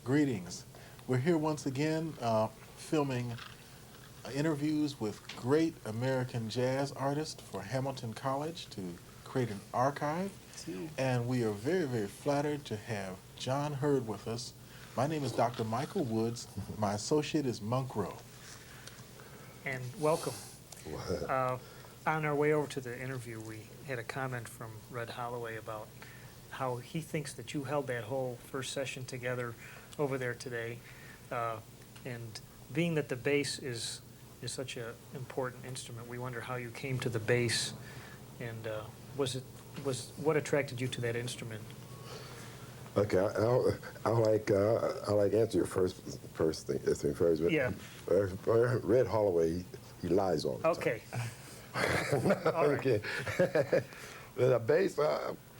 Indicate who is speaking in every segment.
Speaker 1: Greetings. We're here once again filming interviews with great American jazz artists for Hamilton College to create an archive. And we are very, very flattered to have John Heard with us. My name is Dr. Michael Woods. My associate is Monk Rowe.
Speaker 2: And welcome. On our way over to the interview, we had a comment from Red Holloway about how he thinks that you held that whole first session together over there today. And being that the bass is such an important instrument, we wonder how you came to the bass, and what attracted you to that instrument?
Speaker 3: Okay, I like answer your first thing first. But
Speaker 2: yeah.
Speaker 3: Red Holloway, he lies all the
Speaker 2: okay.
Speaker 3: time.
Speaker 2: All right.
Speaker 3: Okay. The bass,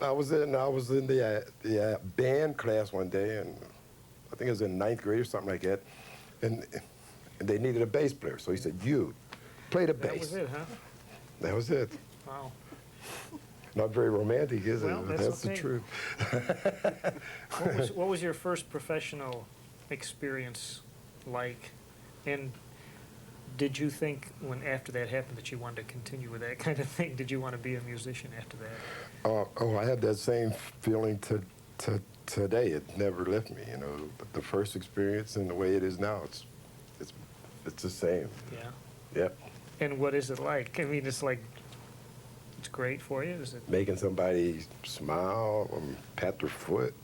Speaker 3: I was in the band class one day, and I think it was in 9th grade or something like that, and they needed a bass player. So he said, "You play the bass."
Speaker 2: That was it, huh?
Speaker 3: That was it.
Speaker 2: Wow.
Speaker 3: Not very romantic, is it?
Speaker 2: Well,
Speaker 3: That's
Speaker 2: okay.
Speaker 3: the truth.
Speaker 2: What was your first professional experience like? And did you think, when after that happened, that you wanted to continue with that kind of thing? Did you want to be a musician after that?
Speaker 3: I had that same feeling today. It never left me, you know. But the first experience and the way it is now, it's the same.
Speaker 2: Yeah.
Speaker 3: Yep.
Speaker 2: And what is it like? I mean, it's like, it's great for you? Is it
Speaker 3: making somebody smile, pat their foot,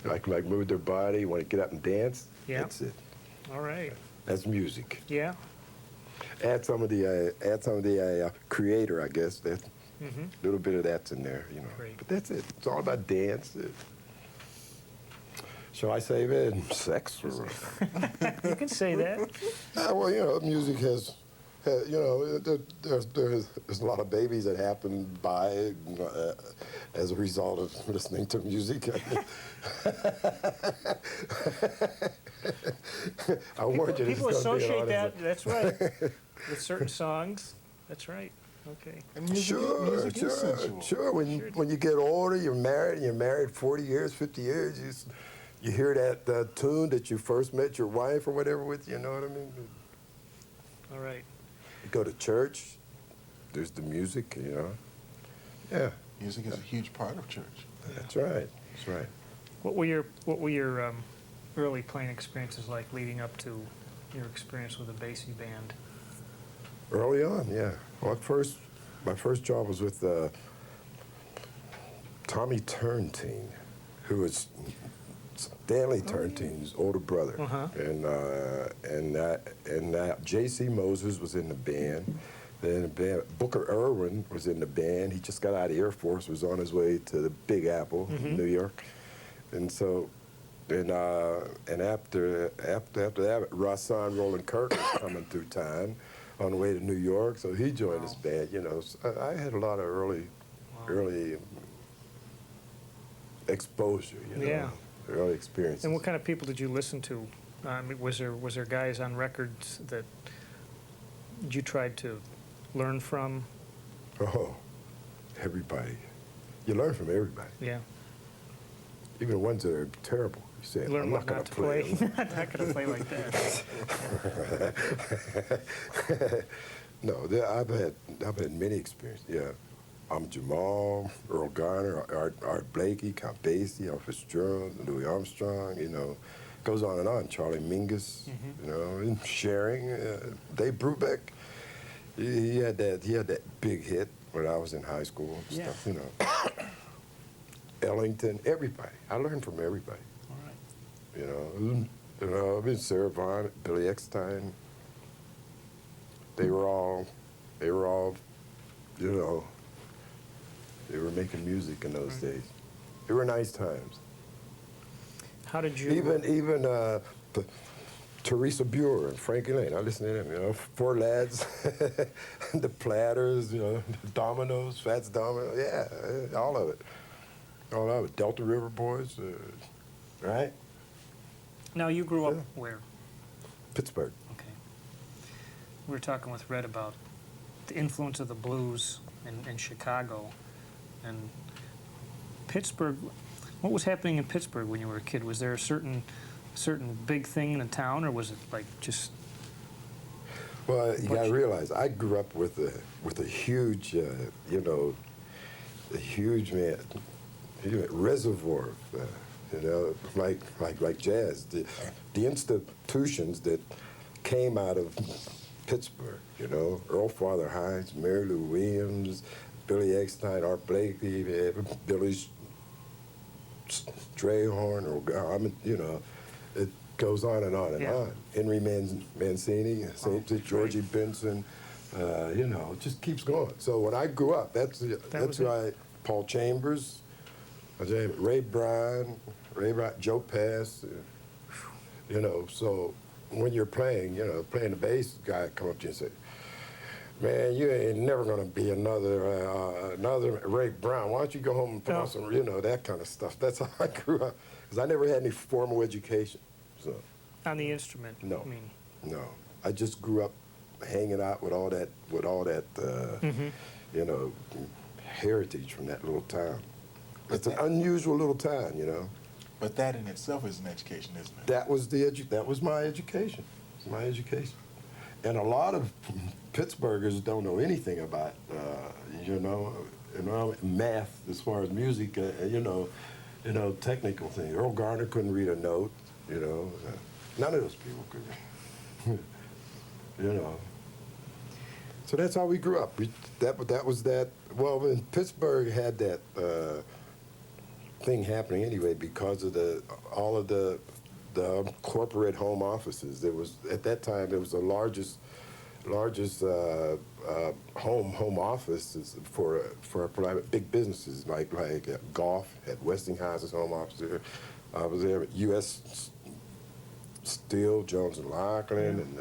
Speaker 3: like move their body, want to get up and dance?
Speaker 2: Yeah.
Speaker 3: That's it.
Speaker 2: All right.
Speaker 3: That's music.
Speaker 2: Yeah.
Speaker 3: Add some of the creator, I guess. That little bit of that's in there, you know.
Speaker 2: Great.
Speaker 3: But that's it. It's all about dance. Shall I say that? Sex? Or
Speaker 2: You can say that.
Speaker 3: well, you know, music has, you know, there's a lot of babies that happen by as a result of listening to music. I warned you.
Speaker 2: People associate that. That's right. With certain songs. That's right. Okay.
Speaker 1: And music is sensual.
Speaker 3: Sure. When you get older, you're married 40 years, 50 years, you hear that tune that you first met your wife or whatever with, you know what I mean?
Speaker 2: All right.
Speaker 3: You go to church, there's the music, you know. Yeah.
Speaker 1: Music is a huge part of church.
Speaker 3: That's right. That's right.
Speaker 2: What were your early playing experiences like leading up to your experience with a Basie band?
Speaker 3: Early on, yeah. Well, my first job was with Tommy Turntine, who was Stanley Turntine's older brother, and J.C. Moses was in the band. Then Booker Irwin was in the band. He just got out of the Air Force, was on his way to the Big Apple, New York, and so, and after that, Rahsaan Roland Kirk was coming through town on the way to New York, so he joined his band. You know, so I had a lot of early exposure. You know.
Speaker 2: Yeah.
Speaker 3: Early experiences.
Speaker 2: And what kind of people did you listen to? Was there guys on records that you tried to learn from?
Speaker 3: Oh, everybody. You learn from everybody.
Speaker 2: Yeah.
Speaker 3: Even the ones that are terrible. You say,
Speaker 2: Learn
Speaker 3: I'm not going to play.
Speaker 2: I'm not going to play like that.
Speaker 3: No, I've had many experiences. Yeah. Jamal, Earl Garner, Art Blakey, Count Basie, Elvis Fitzgerald, Louis Armstrong, you know, goes on and on. Charlie Mingus, you know, and Sharing, Dave Brubeck. He had that big hit when I was in high school and stuff, you know. Ellington, everybody. I learned from everybody.
Speaker 2: All right.
Speaker 3: You know, I mean, Sarah Vaughan, Billy Eckstein. They were all, you know. They were making music in those days. They were nice times.
Speaker 2: How did you...
Speaker 3: Even Teresa Buer and Frankie Lane, I listened to them, you know, Four Lads, the Platters, you know, Dominoes, Fats Domino, yeah, all of it. All of it. Delta River Boys, right?
Speaker 2: Now, you grew up where?
Speaker 3: Pittsburgh.
Speaker 2: Okay. We were talking with Red about the influence of the blues in Chicago. And Pittsburgh, What was happening in Pittsburgh when you were a kid? Was there a certain big thing in the town, or was it like just?
Speaker 3: Well, you got to realize, I grew up with a huge, you know, a huge reservoir, you know, like jazz. The institutions that came out of Pittsburgh, you know, Earl Father Hines, Mary Lou Williams, Billy Eckstein, Art Blakey, Billy Strayhorn, or I mean, you know, it goes on and on and on. Henry Mancini, St. Georgie Benson, you know, it just keeps going. So when I grew up, that's why Paul Chambers, Ray Bryan, Joe Pass, you know. So when you're playing, you know, playing the bass, guy come up to you and say, "Man, you ain't never gonna be another Ray Brown. Why don't you go home and put on some, you know, that kind of stuff." That's how I grew up, because I never had any formal education. So
Speaker 2: On the instrument?
Speaker 3: No,
Speaker 2: I mean.
Speaker 3: no. I just grew up hanging out with all that, you know, heritage from that little town. It's an unusual little town, you know.
Speaker 1: But that in itself is an education, isn't it?
Speaker 3: That was my education. My education. And a lot of Pittsburghers don't know anything about, you know, math as far as music, you know, technical things. Earl Garner couldn't read a note, you know. None of those people could, you know. So that's how we grew up. That was that. Well, when Pittsburgh had that thing happening anyway, because of all of the corporate home offices. There was, at that time, there was the largest home office for private big businesses like Goff had Westinghouse's home office there. I was there at U.S. Steel, Jones and Laughlin, and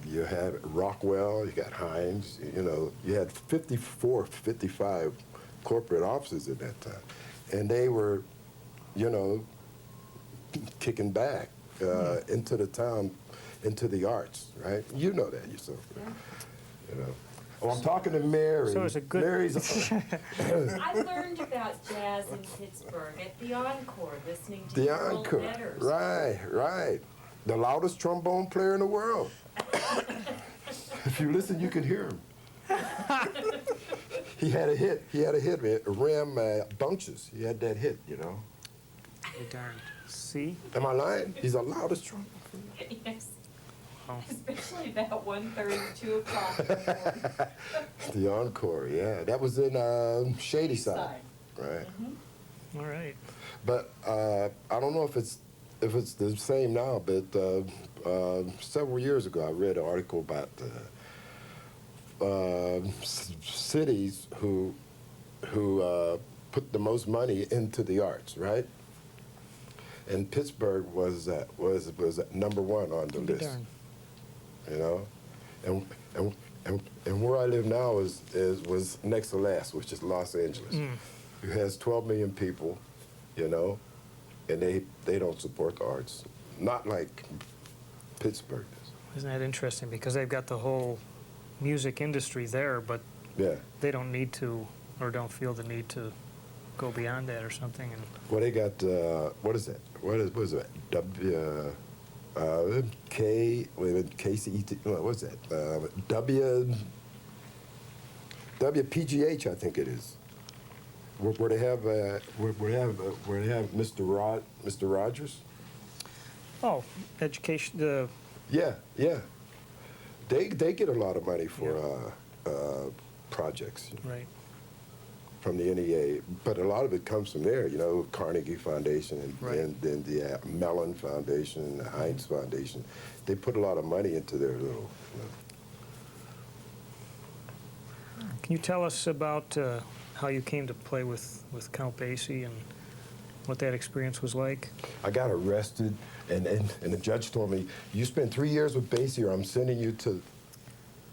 Speaker 3: you had Rockwell, you got Hines, you know, you had 54, 55 corporate offices at that time. And they were, you know, kicking back into the town, into the arts, right? You know that yourself, you know. Oh, I'm talking to Mary.
Speaker 2: So it's a good...
Speaker 3: Mary's...
Speaker 4: I learned about jazz in Pittsburgh at the Encore, listening to
Speaker 3: The
Speaker 4: Earl
Speaker 3: Encore,
Speaker 4: Letters.
Speaker 3: right. The loudest trombone player in the world. If you listen, you can hear him. He had a hit, Ram Bunches. He had that hit, you know.
Speaker 2: Oh, darn. See?
Speaker 3: Am I lying? He's the loudest trombone.
Speaker 4: Yes.
Speaker 2: Oh.
Speaker 4: Especially about 1:30, 2 o'clock.
Speaker 3: The Encore, yeah. That was in Shadyside. Right.
Speaker 4: Mm-hmm.
Speaker 2: All right.
Speaker 3: But I don't know if it's the same now, but several years ago I read an article about cities who put the most money into the arts, right? And Pittsburgh was number one on the list.
Speaker 2: Darn.
Speaker 3: You know, and where I live now was next to last, which is Los Angeles, who has 12 million people, you know, and they don't support the arts, not like Pittsburgh does.
Speaker 2: Isn't that interesting? Because they've got the whole music industry there, but
Speaker 3: Yeah.
Speaker 2: they don't need to, or don't feel the need to go beyond that or something. And
Speaker 3: Well, they got what is that? What is it? KCET. What's that? WPGH, I think it is. Where they have Mr. Rogers.
Speaker 2: oh, education.
Speaker 3: Yeah. They get a lot of money for projects.
Speaker 2: Right.
Speaker 3: From the NEA, but a lot of it comes from there, you know, Carnegie Foundation and then the Mellon Foundation and the Heinz Foundation. They put a lot of money into their little,
Speaker 2: Can you tell us about how you came to play with Count Basie and what that experience was like?
Speaker 3: I got arrested, and the judge told me, "You spend 3 years with Basie, or I'm sending you to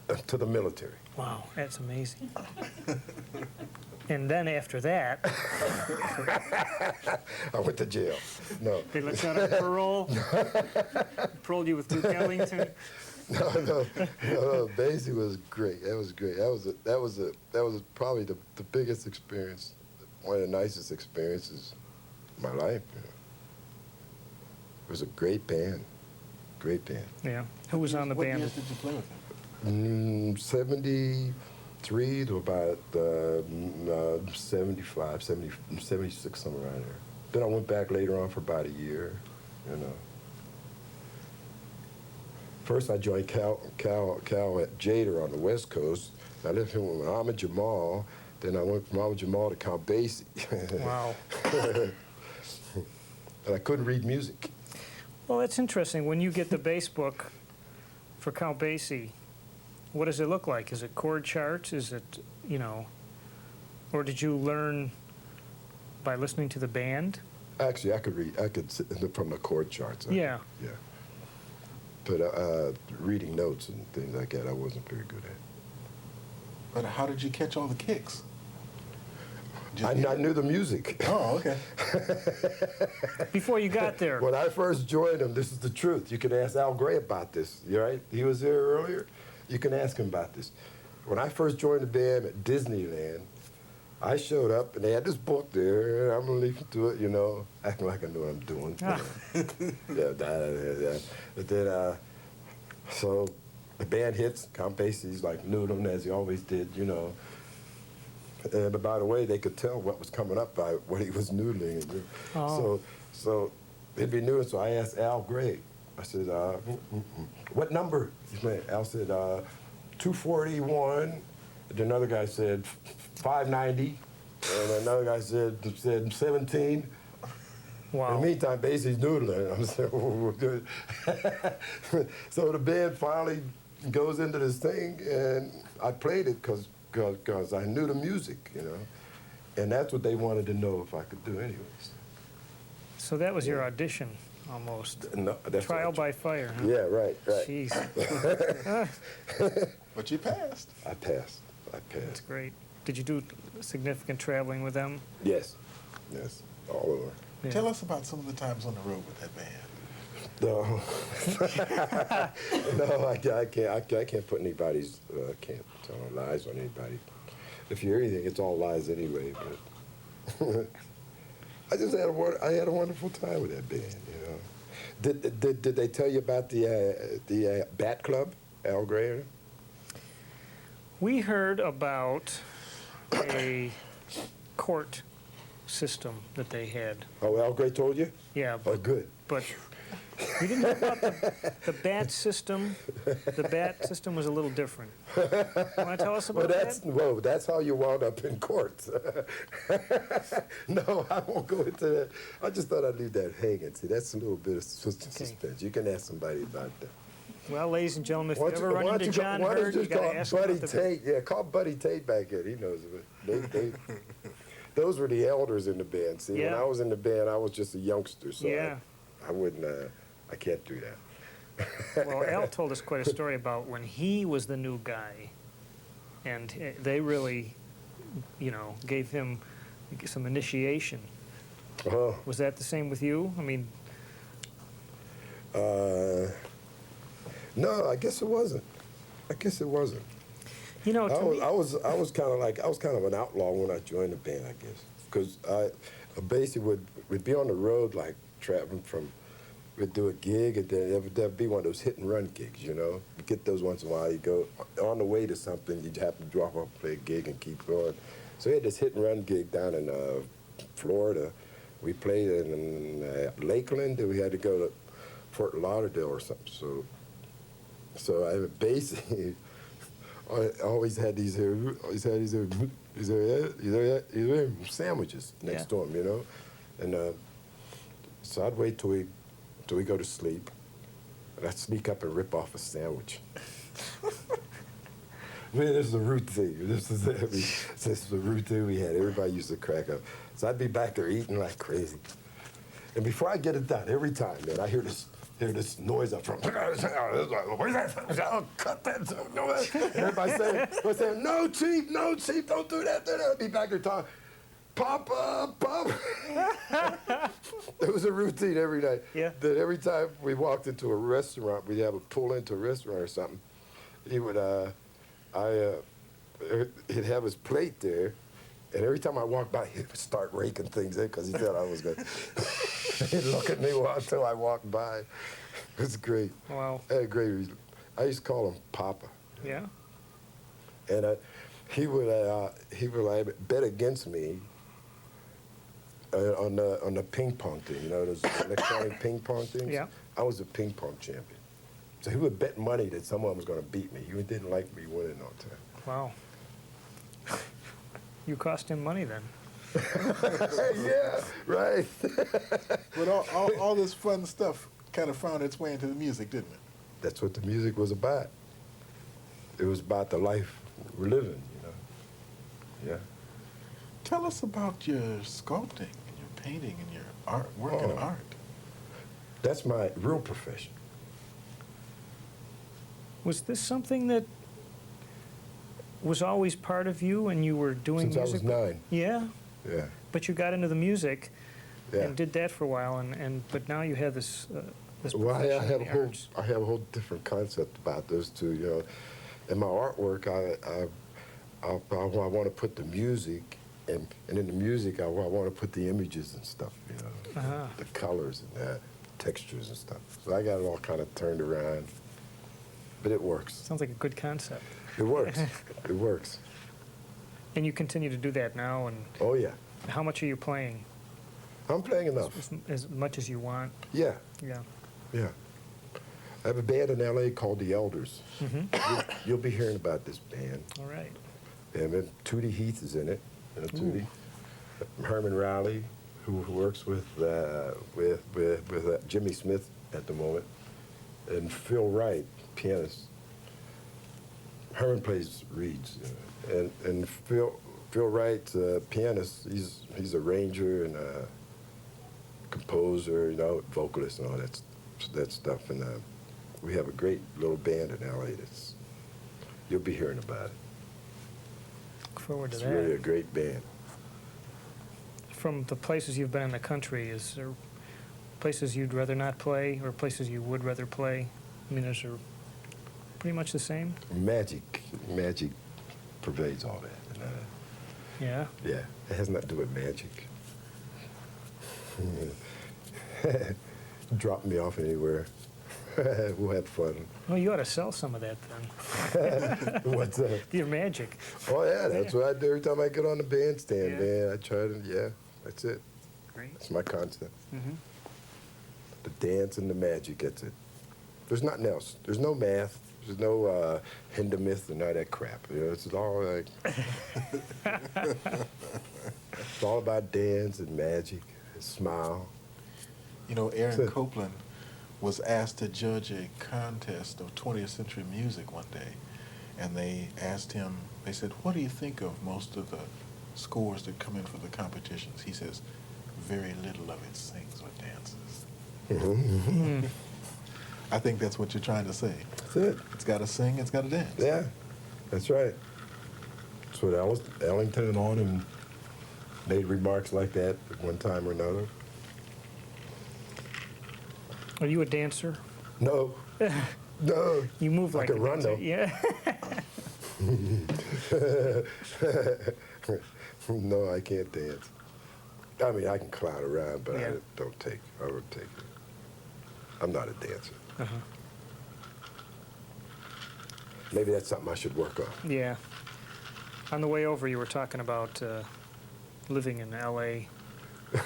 Speaker 3: the military."
Speaker 2: Wow, that's amazing. And then after that,
Speaker 3: I went to jail. No.
Speaker 2: they let you out on parole, paroled you with Duke Ellington.
Speaker 3: No. Basie was great. That was great. That was probably the biggest experience one of the nicest experiences of my life. You know. It was a great band. Great band.
Speaker 2: Yeah. Who was on the
Speaker 1: What
Speaker 2: band?
Speaker 1: years did you play with them?
Speaker 3: 73 to about 75, 70, 76, somewhere around there. Then I went back later on for about a year, you know. First I joined Cal at Jader on the West Coast. I lived here with Ahmed Jamal. Then I went from Ahmed Jamal to Count Basie.
Speaker 2: Wow.
Speaker 3: And I couldn't read music.
Speaker 2: Well, that's interesting. When you get the bass book for Count Basie, what does it look like? Is it chord charts? Is it, you know, or did you learn by listening to the band?
Speaker 3: Actually, I could sit from the chord charts.
Speaker 2: Yeah.
Speaker 3: Yeah. But reading notes and things like that, I wasn't very good at.
Speaker 1: But how did you catch all the kicks?
Speaker 3: I knew the music.
Speaker 1: Oh, okay.
Speaker 2: Before you got there.
Speaker 3: When I first joined him, this is the truth. You can ask Al Gray about this, right? He was there earlier. You can ask him about this. When I first joined the band at Disneyland, I showed up and they had this book there. I'm leafing through it, you know, acting like I knew what I'm doing. But then, so the band hits. Count Basie's like noodling as he always did, you know. And by the way, they could tell what was coming up by what he was noodling.
Speaker 2: Oh.
Speaker 3: So it'd be noodling. So I asked Al Gray. I said, what number? Al said, 241. And another guy said 590. And another guy said 17.
Speaker 2: Wow.
Speaker 3: In the meantime, Basie's noodling. I'm saying, we're good. So the band finally goes into this thing, and I played it because I knew the music, you know. And that's what they wanted to know if I could do anyways.
Speaker 2: So that was your audition, almost.
Speaker 3: No, that's
Speaker 2: Trial by fire, huh?
Speaker 3: Yeah, right.
Speaker 2: Jeez.
Speaker 1: But you passed.
Speaker 3: I passed.
Speaker 2: That's great. Did you do significant traveling with them?
Speaker 3: Yes, all over.
Speaker 2: Yeah.
Speaker 1: Tell us about some of the times on the road with that band.
Speaker 3: No, no, I can't put anybody's, can't tell lies on anybody. If you hear anything, it's all lies anyway. But I just had a wonderful time with that band. You know, did they tell you about the Bat Club, Al Gray?
Speaker 2: We heard about a court system that they had.
Speaker 3: Oh, Al Gray told you?
Speaker 2: Yeah,
Speaker 3: Oh, good.
Speaker 2: but we didn't know about the bat system. The bat system was a little different. Want to tell us about that?
Speaker 3: Whoa, that's how you wound up in court. No, I won't go into that. I just thought I'd leave that hanging. See, that's a little bit of suspense. You can ask somebody about that.
Speaker 2: Well, ladies and gentlemen, if you ever
Speaker 3: Why
Speaker 2: run
Speaker 3: don't
Speaker 2: into John
Speaker 3: why don't
Speaker 2: Heard,
Speaker 3: you
Speaker 2: you
Speaker 3: just
Speaker 2: got
Speaker 3: call
Speaker 2: to ask
Speaker 3: Buddy
Speaker 2: about the...
Speaker 3: Tate. Yeah, call Buddy Tate back in. He knows of it. Those were the elders in the band. See, when
Speaker 2: Yeah.
Speaker 3: I was in the band, I was just a youngster, so
Speaker 2: Yeah.
Speaker 3: I wouldn't. I can't do that.
Speaker 2: Well, Al told us quite a story about when he was the new guy, and they really, you know, gave him some initiation.
Speaker 3: Oh.
Speaker 2: Was that the same with you? I mean,
Speaker 3: No, I guess it wasn't.
Speaker 2: you know, to me,
Speaker 3: I was kind of an outlaw when I joined the band, I guess, because I basically would be on the road, like traveling from. We'd do a gig, and then there'd be one of those hit and run gigs, you know. You get those once in a while. You go on the way to something, you have to drop off, play a gig, and keep going. So we had this hit and run gig down in Florida. We played in Lakeland, and we had to go to Fort Lauderdale or something. So I basically I always had these sandwiches next to him, you know, and so I'd wait till we go to sleep, and I'd sneak up and rip off a sandwich. Man, this is a routine. This is a routine we had. Everybody used to crack up. So I'd be back there eating like crazy. And before I get it done, every time, man, I hear this noise up front. Where's that? Oh, cut that. No, everybody saying, no, Chief, don't do that. I'd be back there talking. Papa. It was a routine every night.
Speaker 2: Yeah.
Speaker 3: That every time we walked into a restaurant, we'd have a pull into a restaurant or something. He would, he'd have his plate there, And every time I walked by, he would start raking things in because he thought I was going to. He'd look at me until I walked by. It was great.
Speaker 2: Wow.
Speaker 3: I had a great reason. I used to call him Papa.
Speaker 2: Yeah.
Speaker 3: And he would bet against me on the ping pong thing, you know, those electronic ping pong things.
Speaker 2: Yeah.
Speaker 3: I was a ping pong champion. So he would bet money that someone was going to beat me. He didn't like me winning all the time.
Speaker 2: Wow. You cost him money then.
Speaker 3: Yeah, right.
Speaker 1: But all this fun stuff kind of found its way into the music, didn't it?
Speaker 3: That's what the music was about. It was about the life we're living, you know. Yeah.
Speaker 1: Tell us about your sculpting and your painting and your art, work in art.
Speaker 3: That's my real profession.
Speaker 2: Was this something that was always part of you when you were doing
Speaker 3: Since
Speaker 2: music?
Speaker 3: I was 9.
Speaker 2: Yeah,
Speaker 3: Yeah.
Speaker 2: but you got into the music
Speaker 3: Yeah.
Speaker 2: and did that for a while, but now you have this this
Speaker 3: Well, I
Speaker 2: profession
Speaker 3: have
Speaker 2: in
Speaker 3: a
Speaker 2: the
Speaker 3: whole
Speaker 2: arts.
Speaker 3: different concept about those two. You know, in my artwork, I want to put the music, and in the music, I want to put the images and stuff. You know,
Speaker 2: Uh-huh.
Speaker 3: the colors and that, textures and stuff. So I got it all kind of turned around, but it works.
Speaker 2: Sounds like a good concept.
Speaker 3: It works. It works.
Speaker 2: And you continue to do that now, and
Speaker 3: Oh yeah,
Speaker 2: how much are you playing?
Speaker 3: I'm playing enough.
Speaker 2: As much as you want?
Speaker 3: Yeah,
Speaker 2: Yeah.
Speaker 3: yeah. I have a band in L.A. called The Elders. You'll be hearing about this band.
Speaker 2: All right.
Speaker 3: And Tootie Heath is in it. You know, Tootie. Herman Riley, who works with Jimmy Smith at the moment, and Phil Wright, pianist. Herman plays reeds, and Phil Wright, pianist. He's a arranger and a composer, you know, vocalist and all that stuff. And we have a great little band in LA. You'll be hearing about it.
Speaker 2: Look forward to
Speaker 3: It's
Speaker 2: that.
Speaker 3: really a great band.
Speaker 2: From the places you've been in the country, is there places you'd rather not play or places you would rather play? I mean, is there pretty much the same?
Speaker 3: Magic pervades all that. You know?
Speaker 2: Yeah.
Speaker 3: Yeah, it has nothing to do with magic. Drop me off anywhere. We'll have fun.
Speaker 2: Well, you ought to sell some of that then.
Speaker 3: What's that?
Speaker 2: Your magic.
Speaker 3: Oh yeah, that's what I do every time I get on the bandstand,
Speaker 2: Yeah.
Speaker 3: man. I try to, that's it.
Speaker 2: Great.
Speaker 3: That's my concept.
Speaker 2: Mm-hmm.
Speaker 3: The dance and the magic, that's it. There's nothing else. There's no math. There's no Hindemith and all that crap. You know, it's all like, it's all about dance and magic and smile.
Speaker 1: You know, Aaron
Speaker 3: Sure.
Speaker 1: Copland was asked to judge a contest of 20th century music one day, and they asked him, they said, what do you think of most of the scores that come in for the competitions? He says, very little of it sings or dances.
Speaker 3: Mm-hmm.
Speaker 1: I think that's what you're trying to say.
Speaker 3: That's it.
Speaker 1: It's got to sing, it's got to dance.
Speaker 3: Yeah, that's right. That's what Ellington and all them made remarks like that at one time or another.
Speaker 2: Are you a dancer?
Speaker 3: No, no.
Speaker 2: You move
Speaker 3: I
Speaker 2: like
Speaker 3: can
Speaker 2: a
Speaker 3: run,
Speaker 2: dancer.
Speaker 3: though.
Speaker 2: Yeah.
Speaker 3: No, I can't dance. I mean, I can clown around, but
Speaker 2: Yeah.
Speaker 3: I don't take it. I'm not a dancer.
Speaker 2: Uh-huh.
Speaker 3: Maybe that's something I should work on.
Speaker 2: Yeah. On the way over, you were talking about living in L.A.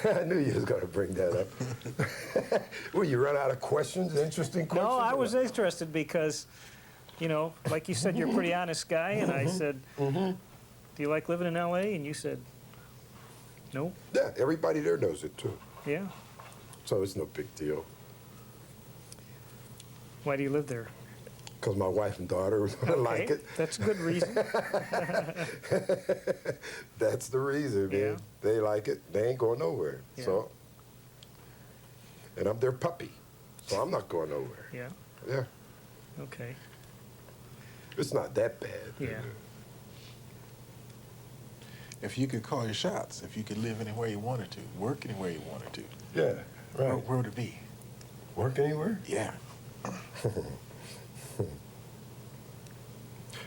Speaker 3: I knew you was going to bring that up. Well, you run out of questions, interesting questions?
Speaker 2: No, I
Speaker 3: or
Speaker 2: was
Speaker 3: what?
Speaker 2: interested because, you know, like you said, you're a pretty honest guy, and I said, do you like living in L.A.? And you said, no.
Speaker 3: Yeah, everybody there knows it, too.
Speaker 2: Yeah.
Speaker 3: So it's no big deal.
Speaker 2: Why do you live there?
Speaker 3: Because my wife and daughter was going to like it.
Speaker 2: That's a good reason.
Speaker 3: That's the reason, man.
Speaker 2: Yeah.
Speaker 3: They like it. They ain't going nowhere.
Speaker 2: Yeah.
Speaker 3: So, and I'm their puppy, so I'm not going nowhere.
Speaker 2: Yeah.
Speaker 3: Yeah,
Speaker 2: Okay.
Speaker 3: it's not that bad.
Speaker 2: Yeah.
Speaker 1: If you could call your shots, if you could live anywhere you wanted to, work anywhere you wanted to,
Speaker 3: Yeah, right.
Speaker 1: where would it be?
Speaker 3: Work anywhere?
Speaker 1: Yeah.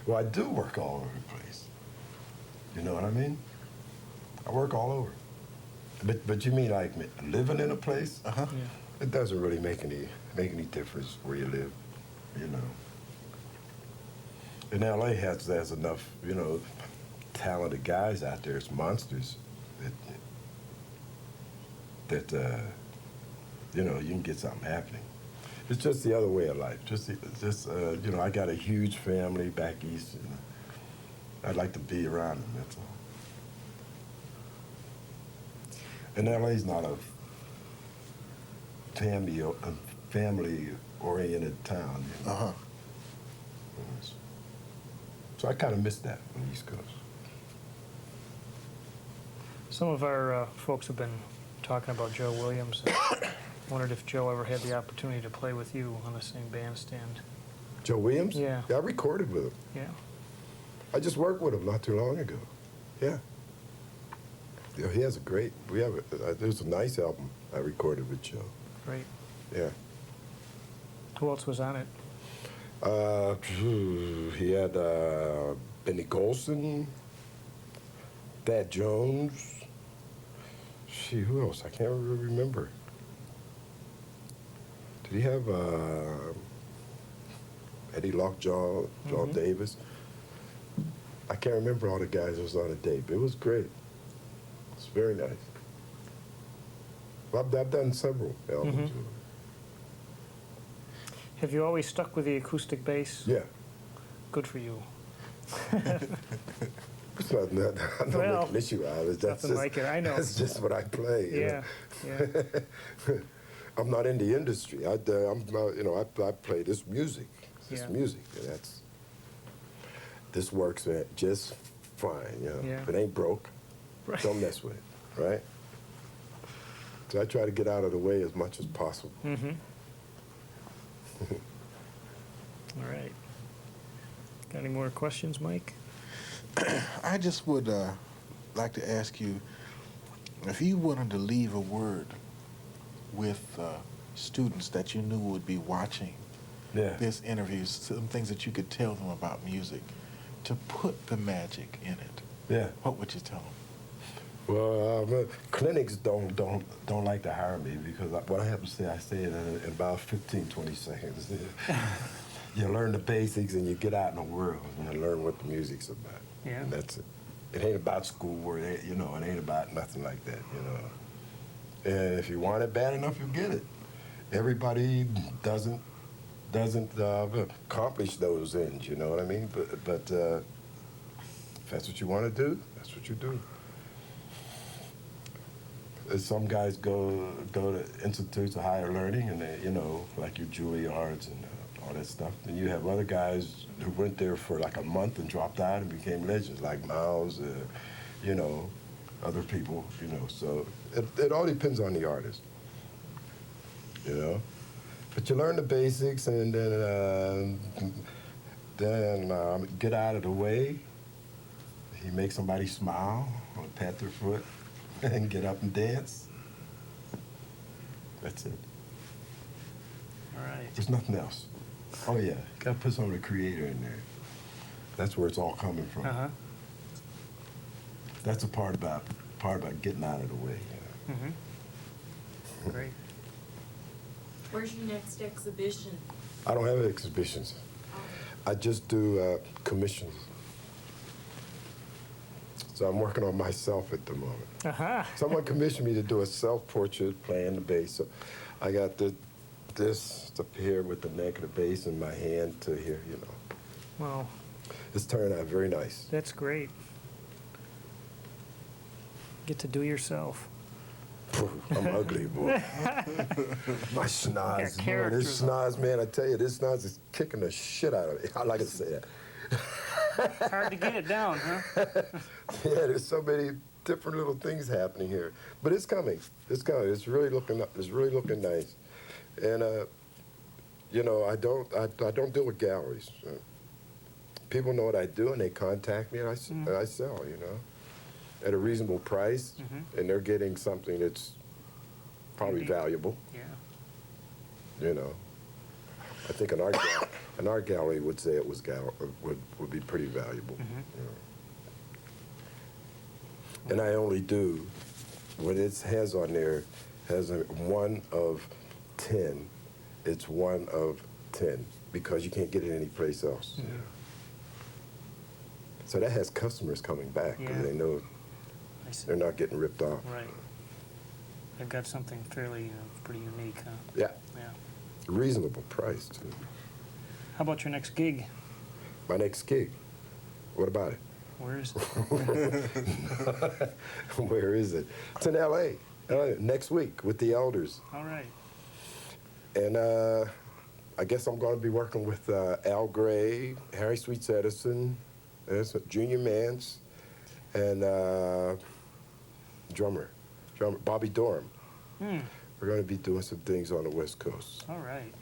Speaker 3: Well, I do work all over the place. You know what I mean? I work all over. But you mean like living in a place?
Speaker 1: Uh-huh.
Speaker 2: Yeah.
Speaker 3: It doesn't really make any difference where you live, you know. And LA has enough, you know, talented guys out there. It's monsters that you know, you can get something happening. It's just the other way of life. Just you know, I got a huge family back east. You know. I'd like to be around them. That's all. And LA's not a family-oriented town. You know?
Speaker 1: Uh-huh.
Speaker 3: So I kind of miss that on the East Coast.
Speaker 2: Some of our folks have been talking about Joe Williams. And wondered if Joe ever had the opportunity to play with you on the same bandstand.
Speaker 3: Joe Williams?
Speaker 2: Yeah.
Speaker 3: Yeah, I recorded with him.
Speaker 2: Yeah.
Speaker 3: I just worked with him not too long ago. Yeah. Yeah, he has a great. There's a nice album I recorded with Joe.
Speaker 2: Great.
Speaker 3: Yeah.
Speaker 2: Who else was on it?
Speaker 3: He had Benny Golson, Thad Jones. Who else? I can't really remember. Did he have Eddie Lockjaw, John Davis? I can't remember all the guys that was on the tape. It was great. It's very nice. Well, I've done several albums.
Speaker 2: Have you always stuck with the acoustic bass?
Speaker 3: Yeah.
Speaker 2: Good for you.
Speaker 3: It's not I'm not
Speaker 2: Well,
Speaker 3: making an issue out of it. That's
Speaker 2: nothing
Speaker 3: just,
Speaker 2: like it, I know.
Speaker 3: That's just what I play. you
Speaker 2: Yeah.
Speaker 3: know.
Speaker 2: Yeah.
Speaker 3: I'm not in the industry. I'm not, you know, I play this music. This
Speaker 2: Yeah.
Speaker 3: music, and this works just fine. You know,
Speaker 2: Yeah.
Speaker 3: if it ain't broke,
Speaker 2: Right.
Speaker 3: don't mess with it, right? So I try to get out of the way as much as possible.
Speaker 2: Mm-hmm. All right. Got any more questions, Mike?
Speaker 1: I just would like to ask you if you wanted to leave a word with students that you knew would be watching
Speaker 3: Yeah.
Speaker 1: this interview, some things that you could tell them about music, to put the magic in it.
Speaker 3: Yeah.
Speaker 1: What would you tell them?
Speaker 3: Well, clinics don't like to hire me because what I have to say, I say it in about 15, 20 seconds. You learn the basics and you get out in the world and you learn what the music's about.
Speaker 2: Yeah.
Speaker 3: And that's it. It ain't about school or it ain't about nothing like that, you know. And if you want it bad enough, you'll get it. Everybody doesn't accomplish those ends, you know what I mean? But if that's what you want to do, that's what you do. Some guys go to institutes of higher learning, and they, you know, like your Juilliards and all that stuff. And you have other guys who went there for like a month and dropped out and became legends, like Miles, you know, other people, you know. So it all depends on the artist, you know. But you learn the basics, and then get out of the way. You make somebody smile, or pat their foot, and get up and dance. That's it.
Speaker 2: All right.
Speaker 3: There's nothing else. Oh yeah, you gotta put some of the creator in there. That's where it's all coming from.
Speaker 2: Uh-huh.
Speaker 3: That's the part about getting out of the way. You know?
Speaker 2: Mm-hmm. Great.
Speaker 4: Where's your next exhibition?
Speaker 3: I don't have exhibitions. I just do commissions. So I'm working on myself at the moment.
Speaker 2: Uh-huh.
Speaker 3: Someone commissioned me to do a self-portrait playing the bass. So I got this up here with the neck of the bass in my hand to here, you know.
Speaker 2: Well,
Speaker 3: It's turned out very nice.
Speaker 2: that's great. Get to do yourself.
Speaker 3: I'm ugly, boy. My schnoz,
Speaker 2: Yeah,
Speaker 3: boy,
Speaker 2: characters
Speaker 3: this schnoz, man, I tell you, this schnoz is kicking the shit out of me. I like to say that.
Speaker 2: Hard to get it down, huh?
Speaker 3: Yeah, there's so many different little things happening here, but it's coming. It's coming. It's really looking nice, and you know, I don't deal with galleries. People know what I do, and they contact me, and I sell. You know, at a reasonable price, and they're getting something that's probably
Speaker 2: Unique.
Speaker 3: valuable.
Speaker 2: Yeah.
Speaker 3: You know, I think an art gallery would say it was would be pretty valuable. You know. And I only do, when it has on there, has a 1 of 10, it's 1 of 10 because you can't get it anyplace else.
Speaker 2: Yeah.
Speaker 3: So that has customers coming back because
Speaker 2: Yeah.
Speaker 3: they know
Speaker 2: I see.
Speaker 3: they're not getting ripped off.
Speaker 2: Right. They've got something fairly, pretty unique, huh?
Speaker 3: Yeah,
Speaker 2: Yeah.
Speaker 3: reasonable price too.
Speaker 2: How about your next gig?
Speaker 3: My next gig, what about it?
Speaker 2: Where is it?
Speaker 3: Where is it? It's in L.A. Next week with the Elders.
Speaker 2: All right.
Speaker 3: And I guess I'm going to be working with Al Gray, Harry Sweets Edison, Junior Mance, and drummer Bobby Dorham.
Speaker 2: Hmm.
Speaker 3: We're going to be doing some things on the West Coast.
Speaker 2: All right.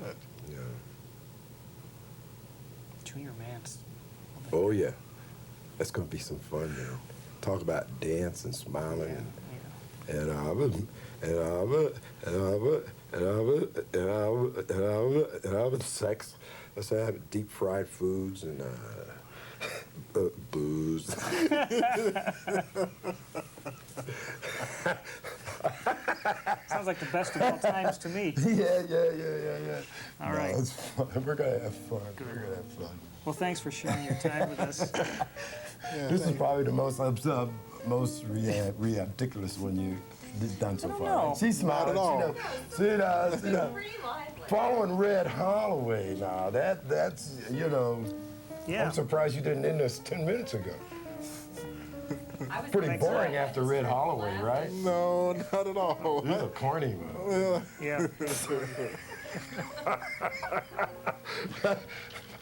Speaker 1: Good.
Speaker 3: Yeah.
Speaker 2: Junior Mance.
Speaker 3: Oh yeah, that's going to be some fun, man. Talk about dance and smiling
Speaker 2: Yeah.
Speaker 3: and sex. Let's have deep fried foods and booze.
Speaker 2: Sounds like the best of all times to me.
Speaker 3: Yeah.
Speaker 2: All right.
Speaker 3: It's fun. We're gonna have fun. We're gonna have fun.
Speaker 2: Well, thanks for sharing your time with us.
Speaker 3: This is probably the most ridiculous one you've done so
Speaker 2: I don't
Speaker 3: far.
Speaker 2: know.
Speaker 3: She's smiling.
Speaker 1: Not at all.
Speaker 3: She does.
Speaker 4: Pretty lively.
Speaker 3: Following Red Holloway now, that's,
Speaker 2: Yeah.
Speaker 3: I'm surprised you didn't end this 10 minutes ago.
Speaker 4: I was
Speaker 3: Pretty
Speaker 4: gonna
Speaker 3: boring
Speaker 4: say,
Speaker 3: after Red Holloway, right?
Speaker 1: No, not at all.
Speaker 3: He's a corny one.
Speaker 2: Yeah.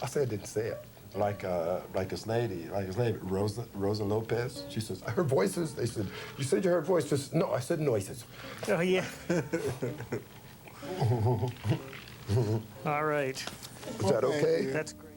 Speaker 3: I said, didn't say it. Like this lady, Rosa Lopez. She says, I heard voices. They said, you said you heard voices. No, I said noises.
Speaker 2: Oh, yeah. All right.
Speaker 3: Is that okay?
Speaker 2: That's great.